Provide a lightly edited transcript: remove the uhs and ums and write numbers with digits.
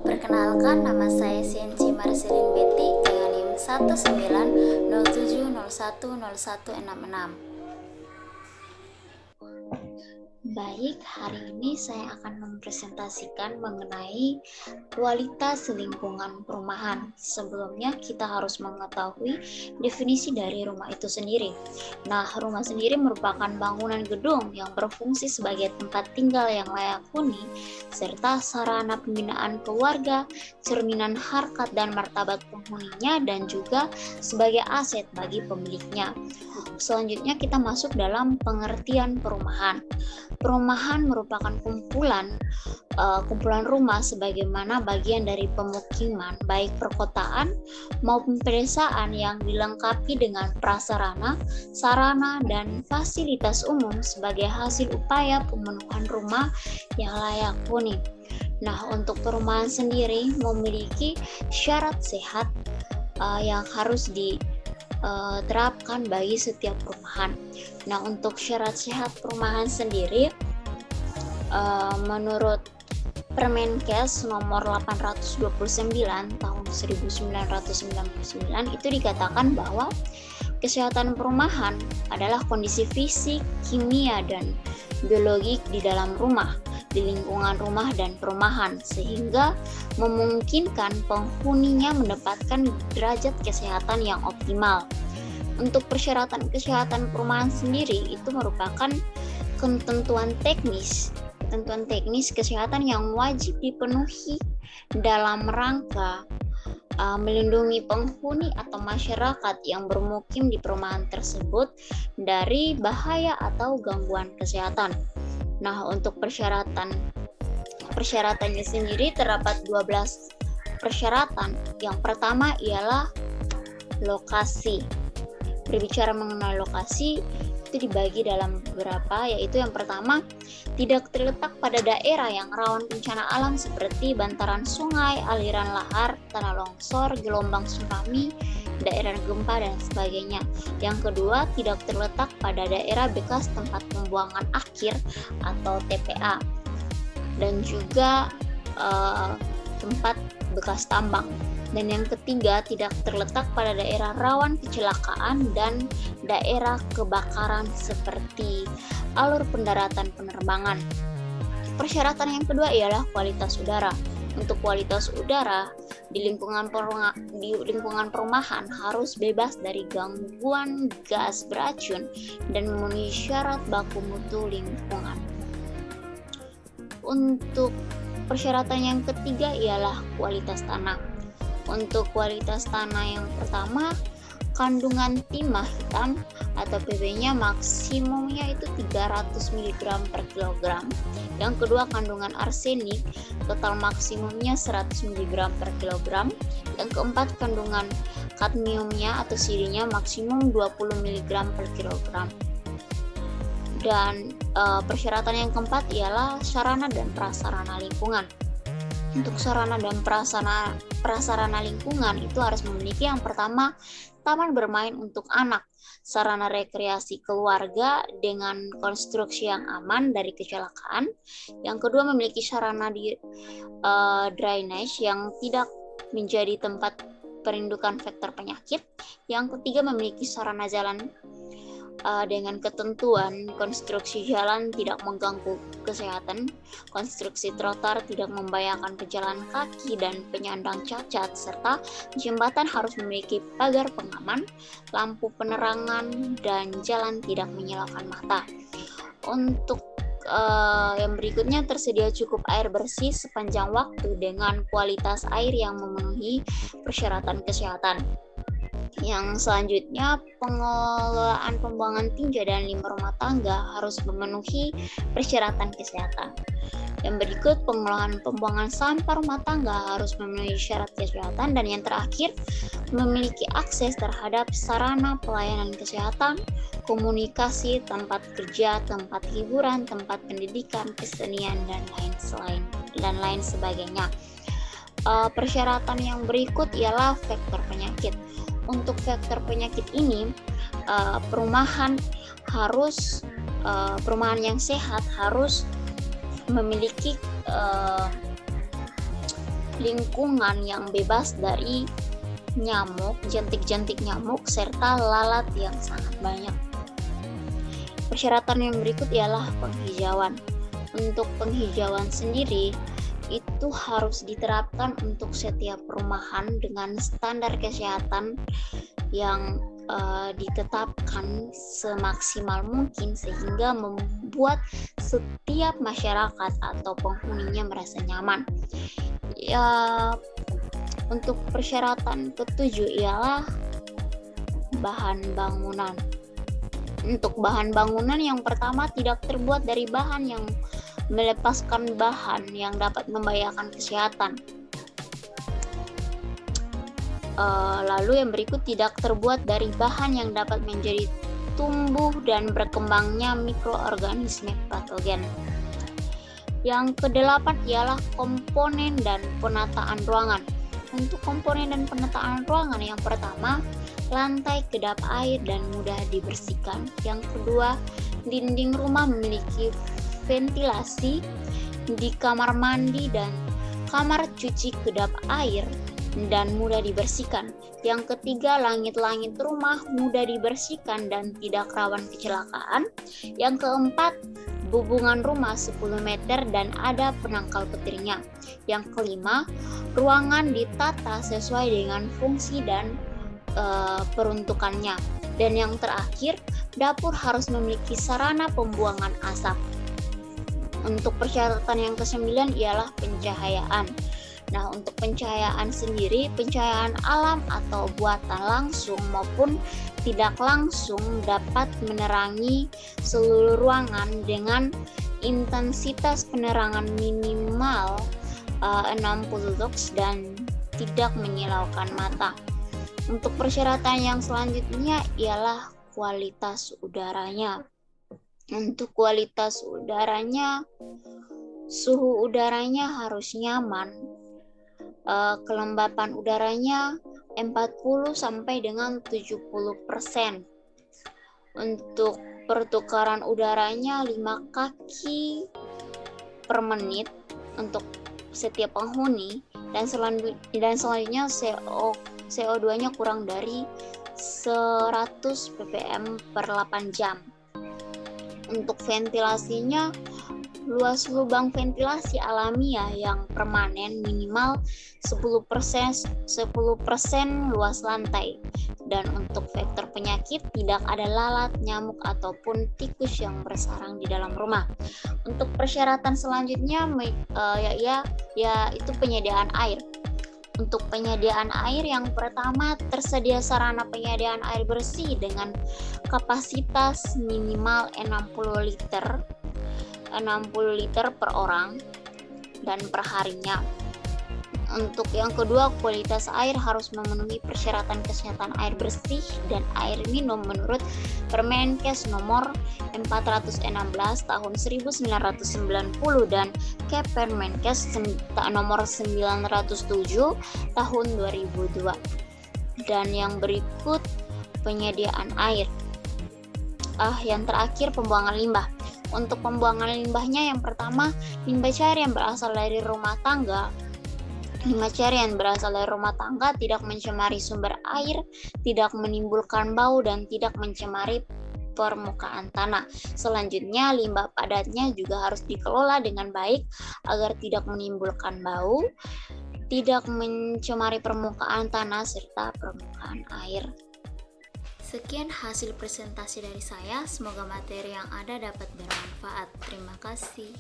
Perkenalkan, nama saya Sienci Marcelin Betty dengan NIM 19070101666. Baik, hari ini saya akan mempresentasikan mengenai kualitas lingkungan perumahan. Sebelumnya kita harus mengetahui definisi dari rumah itu sendiri. Nah, rumah sendiri merupakan bangunan gedung yang berfungsi sebagai tempat tinggal yang layak huni, serta sarana pembinaan keluarga, cerminan harkat dan martabat penghuninya, dan juga sebagai aset bagi pemiliknya. Selanjutnya kita masuk dalam pengertian perumahan. Perumahan merupakan kumpulan rumah sebagaimana bagian dari pemukiman baik perkotaan maupun pedesaan yang dilengkapi dengan prasarana, sarana, dan fasilitas umum sebagai hasil upaya pemenuhan rumah yang layak huni. Nah, untuk perumahan sendiri memiliki syarat sehat yang harus diterapkan bagi setiap perumahan. Nah, untuk syarat sehat perumahan sendiri, menurut Permenkes nomor 829 tahun 1999 itu dikatakan bahwa kesehatan perumahan adalah kondisi fisik, kimia, dan biologik di dalam rumah, di lingkungan rumah dan perumahan, sehingga memungkinkan penghuninya mendapatkan derajat kesehatan yang optimal. Untuk persyaratan kesehatan perumahan sendiri itu merupakan ketentuan teknis kesehatan yang wajib dipenuhi dalam rangka melindungi penghuni atau masyarakat yang bermukim di perumahan tersebut dari bahaya atau gangguan kesehatan. Nah, untuk persyaratannya sendiri terdapat 12 persyaratan. Yang pertama ialah lokasi. Berbicara mengenai lokasi itu dibagi dalam beberapa, yaitu yang pertama, tidak terletak pada daerah yang rawan bencana alam seperti bantaran sungai, aliran lahar, tanah longsor, gelombang tsunami, daerah gempa, dan sebagainya. Yang kedua, tidak terletak pada daerah bekas tempat pembuangan akhir atau TPA, dan juga tempat bekas tambang. Dan yang ketiga, tidak terletak pada daerah rawan kecelakaan dan daerah kebakaran seperti alur pendaratan penerbangan. Persyaratan yang kedua ialah kualitas udara. Untuk kualitas udara di lingkungan perumahan harus bebas dari gangguan gas beracun dan memenuhi syarat baku mutu lingkungan. Untuk persyaratan yang ketiga ialah kualitas tanah. Untuk kualitas tanah yang pertama, kandungan timah hitam atau Pb-nya maksimumnya itu 300 mg per kilogram. Yang kedua, kandungan arsenik total maksimumnya 100 mg per kilogram. Yang keempat, kandungan kadmiumnya atau sirinya maksimum 20 mg per kilogram. Dan persyaratan yang keempat ialah sarana dan prasarana lingkungan. Untuk sarana dan prasarana lingkungan itu harus memiliki yang pertama, taman bermain untuk anak, sarana rekreasi keluarga dengan konstruksi yang aman dari kecelakaan. Yang kedua, memiliki sarana drainage yang tidak menjadi tempat perindukan vektor penyakit. Yang ketiga, memiliki sarana jalan dengan ketentuan konstruksi jalan tidak mengganggu kesehatan, konstruksi trotoar tidak membahayakan pejalan kaki dan penyandang cacat, serta jembatan harus memiliki pagar pengaman, lampu penerangan, dan jalan tidak menyilaukan mata. Untuk yang berikutnya, tersedia cukup air bersih sepanjang waktu dengan kualitas air yang memenuhi persyaratan kesehatan. Yang selanjutnya, pengelolaan pembuangan tinja dan limbah rumah tangga harus memenuhi persyaratan kesehatan. Yang berikut, pengelolaan pembuangan sampah rumah tangga harus memenuhi syarat kesehatan. Dan yang terakhir, memiliki akses terhadap sarana pelayanan kesehatan, komunikasi, tempat kerja, tempat hiburan, tempat pendidikan, kesenian, dan lain sebagainya. Persyaratan yang berikut ialah faktor penyakit. Untuk faktor penyakit ini, perumahan yang sehat harus memiliki lingkungan yang bebas dari nyamuk, jentik-jentik nyamuk, serta lalat yang sangat banyak. Persyaratan yang berikut ialah penghijauan. Untuk penghijauan sendiri, itu harus diterapkan untuk setiap perumahan dengan standar kesehatan yang ditetapkan semaksimal mungkin sehingga membuat setiap masyarakat atau penghuninya merasa nyaman. Ya, untuk persyaratan ketujuh ialah bahan bangunan. Untuk bahan bangunan yang pertama tidak terbuat dari bahan yang melepaskan bahan yang dapat membahayakan kesehatan. Lalu yang berikut tidak terbuat dari bahan yang dapat menjadi tumbuh dan berkembangnya mikroorganisme patogen. Yang kedelapan ialah komponen dan penataan ruangan. Untuk komponen dan penataan ruangan, yang pertama, lantai kedap air dan mudah dibersihkan. Yang kedua, dinding rumah memiliki ventilasi di kamar mandi dan kamar cuci kedap air dan mudah dibersihkan. Yang ketiga, langit-langit rumah mudah dibersihkan dan tidak rawan kecelakaan. Yang keempat, hubungan rumah 10 meter dan ada penangkal petirnya. Yang kelima, ruangan ditata sesuai dengan fungsi dan peruntukannya. Dan yang terakhir, dapur harus memiliki sarana pembuangan asap. Untuk persyaratan yang ke-9 ialah pencahayaan. Nah, untuk pencahayaan sendiri, pencahayaan alam atau buatan langsung maupun tidak langsung dapat menerangi seluruh ruangan dengan intensitas penerangan minimal 60 lux dan tidak menyilaukan mata. Untuk persyaratan yang selanjutnya ialah kualitas udaranya. Untuk kualitas udaranya, suhu udaranya harus nyaman. Kelembapan udaranya 40 sampai dengan 70%. Untuk pertukaran udaranya 5 kaki per menit untuk setiap penghuni, dan selanjutnya CO2-nya kurang dari 100 ppm per 8 jam. Untuk ventilasinya, luas lubang ventilasi alamiah yang permanen minimal 10% luas lantai. Dan untuk vektor penyakit, tidak ada lalat, nyamuk, ataupun tikus yang bersarang di dalam rumah. Untuk persyaratan selanjutnya yaitu penyediaan air. Untuk penyediaan air, yang pertama, tersedia sarana penyediaan air bersih dengan kapasitas minimal 60 liter per orang dan per harinya. Untuk yang kedua, kualitas air harus memenuhi persyaratan kesehatan air bersih dan air minum menurut Permenkes nomor 416 tahun 1990 dan Kepermenkes nomor 907 tahun 2002. Dan yang berikut penyediaan air. Yang terakhir, pembuangan limbah. Untuk pembuangan limbahnya, yang pertama, limbah cair yang berasal dari rumah tangga. Limbah cair yang berasal dari rumah tangga tidak mencemari sumber air, tidak menimbulkan bau, dan tidak mencemari permukaan tanah. Selanjutnya, limbah padatnya juga harus dikelola dengan baik agar tidak menimbulkan bau, tidak mencemari permukaan tanah, serta permukaan air. Sekian hasil presentasi dari saya, semoga materi yang ada dapat bermanfaat. Terima kasih.